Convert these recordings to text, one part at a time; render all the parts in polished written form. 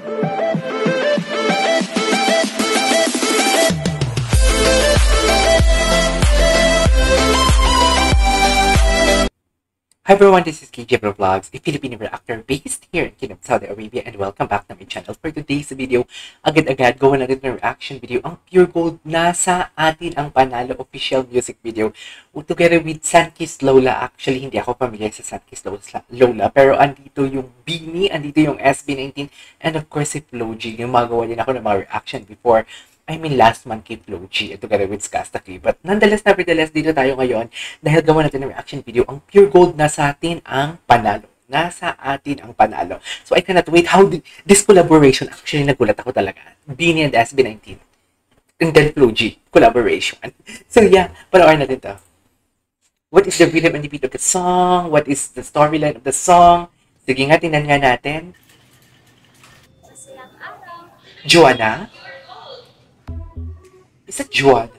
Hi everyone, this is KJ Bro Vlogs, a Filipino actor based here in Kingdom, Saudi Arabia, and welcome back to my channel. For today's video, agad-agad gawa natin ng reaction video. Ang Pure Gold, Nasa Atin Ang Panalo official music video. Together with Sunkissed Lola. Actually, hindi ako familiar sa Sunkissed Lola, pero andito yung Beanie, andito yung SB19, and of course si Flo G. Yung magawa din ako ng mga reaction before. I mean, last month kay Flo G, together with Skastaki. But nevertheless, dito tayo ngayon dahil gawa natin ng reaction video. Ang Pure Gold, Nasa Atin Ang Panalo. Nasa Atin Ang Panalo. So I cannot wait how this collaboration, actually nagulat ako talaga. Beanie and SB19. And then Flo G, collaboration. So yeah, panoorin natin to. What is the rhythm and the beat of the song? What is the storyline of the song? Sige nga, tingnan nga natin. Joanna? Is that Joanna?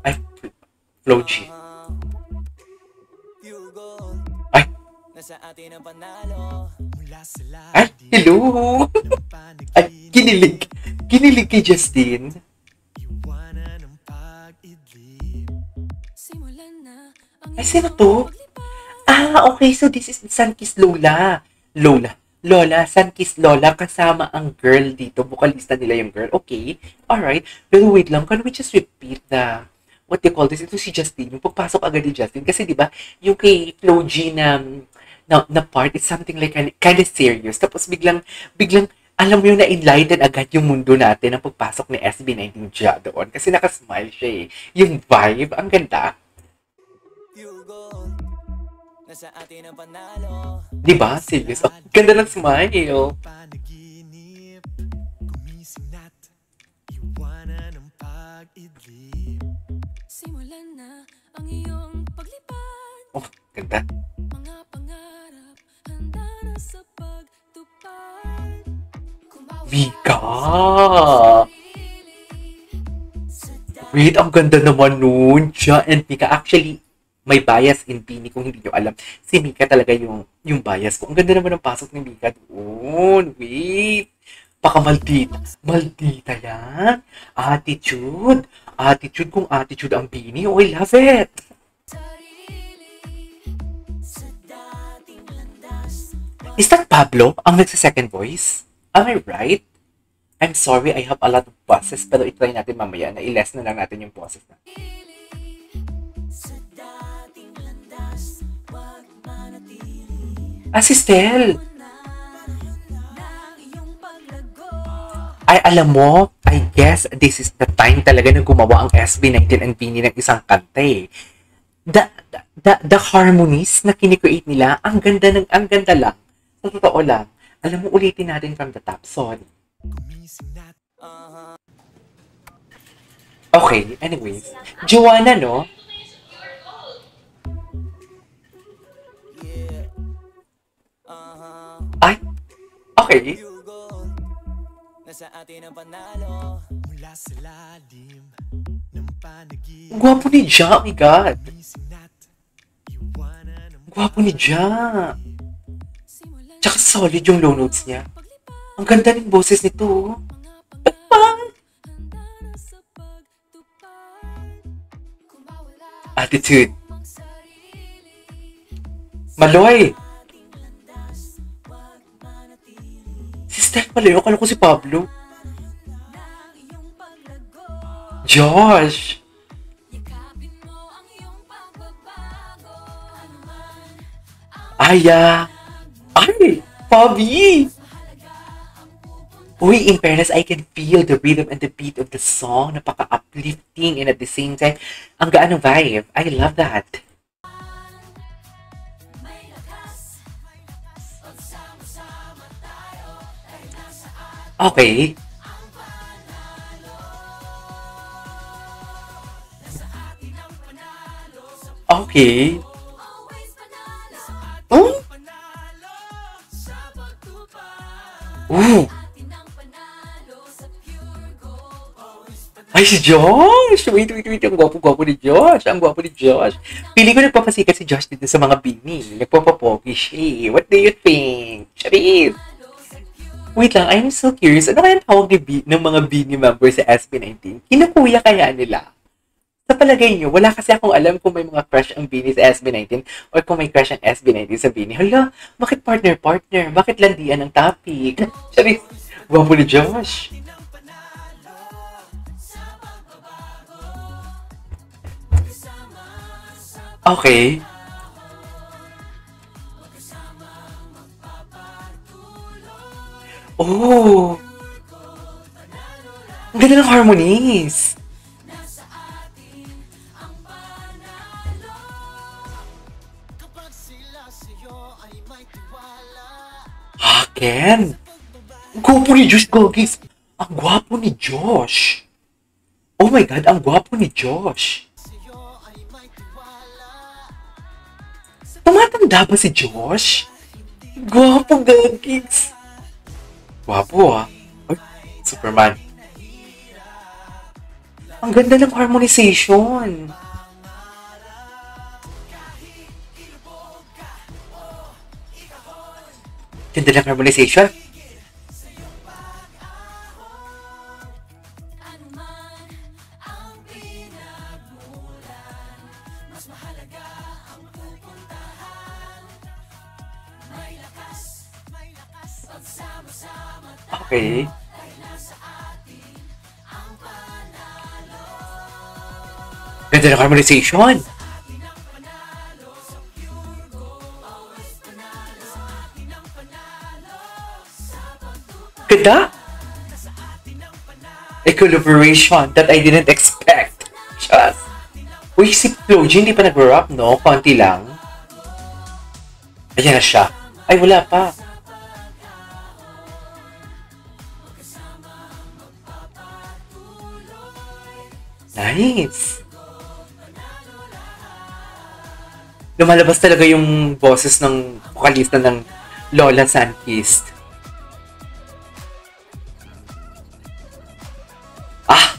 Ay, Flo G. Ay. Ay, hello! Ay, kinilig. Kinilig kay Justin. Ay, sino to? Ah, okay. So, this is Sunkissed Lola. Lola, Sunkissed Lola, kasama ang girl dito. Vocalista nila yung girl. Okay, alright. Pero wait lang, can we just repeat the, what they call this? Ito si Justin, yung pagpasok agad ni Justin. Kasi di ba yung kay Flo G na part, it's something like kind of serious. Tapos biglang, alam mo yung na-enlighten agad yung mundo natin ang pagpasok ni SB19 dyan doon. Kasi nakasmile siya eh. Yung vibe, ang ganda. Diba? Serious. Oh, ganda ng smile. Oh, ganda. Vika! Wait, ang ganda naman nun. Siya and Vika. Actually, may bias in Beanie kung hindi nyo alam. Si Mika talaga yung bias ko. Ang ganda naman ng pasok ni Mika doon. Wait. Baka maldita. Maldita yan. Attitude. Attitude kung attitude ang Beanie. Oh, I love it. Is that Pablo ang nagsa-second voice? Am I right? I'm sorry, I have a lot of bosses, pero itry natin mamaya na i-less na lang natin yung bosses na. Si Stel. Ay, alam mo, I guess this is the time talaga na gumawa ang SB19 and Beanie ng isang kanta eh. The harmonies na kinikreate nila, ang ganda lang. Sa totoo lang. Alam mo, ulitin natin from the top. Sorry. Okay, anyways. Joanna, no? Ay, okay. Gwapo ni Ja, oh my God. Gwapo ni Ja. Tsaka solid yung low notes niya. Ang ganda ng boses nito. Attitude. Maloy. Steph pala yun. Akala ko si Pablo. Josh! Aya! Ay! Bobby! Uy, in fairness, I can feel the rhythm and the beat of the song. Napaka-uplifting and at the same time, ang gaan ng vibe. I love that. Okay. Okay. Oh? Ooh. Ay, si Josh! Wait. Ang gwapo-gwapo ni Josh. Ang gwapo ni Josh. Pili ko nagpapasikat si Josh dito sa mga Beanie. Nagpapapogi siya. What do you think? Charis! Wait lang, I'm so curious. Ano kaya ang tawag ng mga BINI members sa SB19? Kinukuya kaya nila? Sa palagay niyo, wala kasi akong alam kung may mga crush ang BINI sa SB19 or kung may crush ang SB19 sa BINI. Hala, bakit partner-partner? Bakit landian ang topic? Charis, gwapo ni Josh. Okay. Oh, ang ganda ng harmonies. Ken, ang gwapo ni Josh Gogis. Ang gwapo ni Josh. Oh my God, ang gwapo ni Josh. Tumatanda ba si Josh? Gwapo, Gogis. Gwapo ah. Ay, Superman. Ang ganda ng harmonization. Ganda ng harmonization. Okay. Ganda ng harmonization. Ganda. A collaboration that I didn't expect. Just. Uy, si Floji hindi pa nag-rap, no? Konti lang. Ayan na siya. Ay, wala pa. Nice. Lumalabas talaga yung boses ng vokalista ng Lola Sunkist. Ah!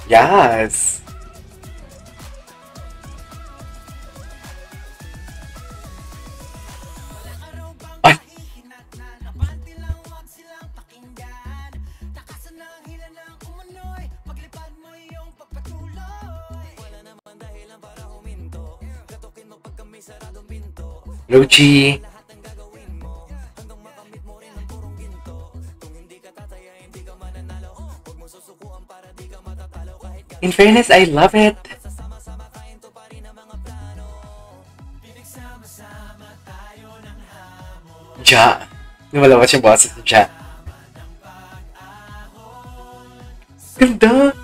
Yes! Ay! Logi! In fairness, I love it. Ja. Lumalabas yung boses ni Ja. Ganda.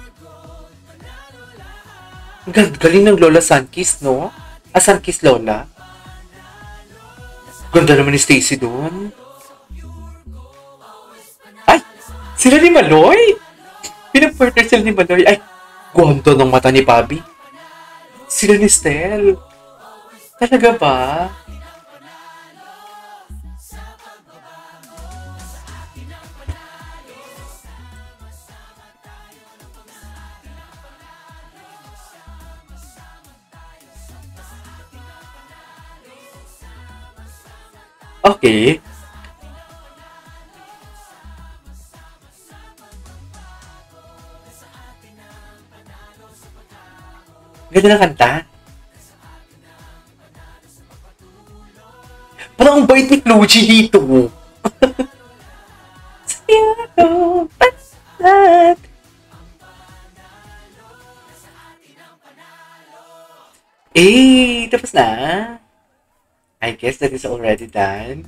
Galing ng Lola Sunkist, no? Ah, Sunkist Lola. Ganda naman ni Stacy doon. Ay! Sila ni Maloy? Pinag-partner sila ni Maloy. Ay! Ganda ng mata ni Bobby. Sila ni Stel. Talaga ba? Okay. Ganda ng kanta. Parang ang bait ni Floji dito. Siguro, ba't? Eh, tapos na. I guess that is already done.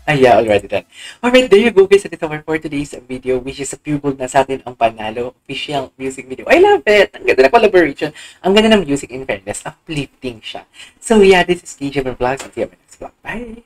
Ah, yeah, already done. Alright, there you go guys. That is our for today's video, which is a pure gold na sa atin ang Panalo official music video. I love it! Ang ganda na collaboration. Ang ganda ng music in fairness. Uplifting siya. So yeah, this is KJ Vlogs. And see you on my next vlog. Bye!